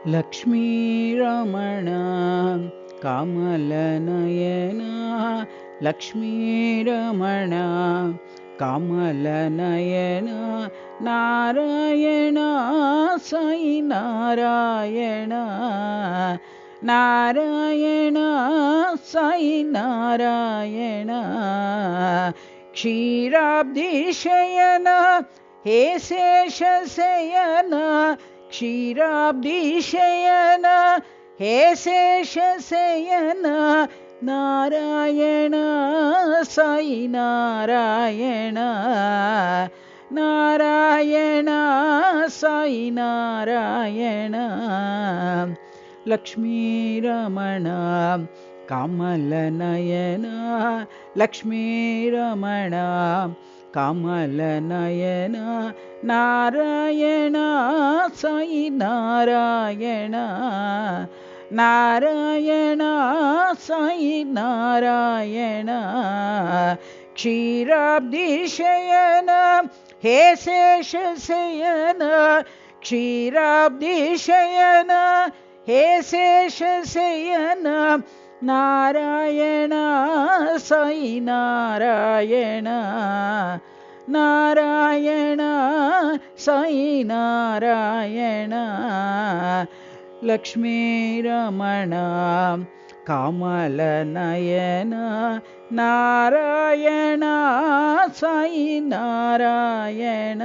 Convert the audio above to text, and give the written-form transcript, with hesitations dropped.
लक्ष्मीरमण कमलनयन लक्ष्मीरमण कमलनयन नारायण साई नारायण नारायण साई नारायण क्षीराब्धिशयन हे शेषशयन क्षीराब्धिशयन हे शेषशयन नारायण साई नारायण नारायण साई नारायण लक्ष्मीरमण कमलनयन लक्ष्मीरमण कमलनयन नारायण साई नारायण नारायण साई नारायण क्षीराब्धिशयन हे शेषशयन क्षीराब्धिशयन हे शेषशयन नारायण साई नारायण नारायण साई नारायण लक्ष्मीरमण कमलनयन नारायण साई नारायण।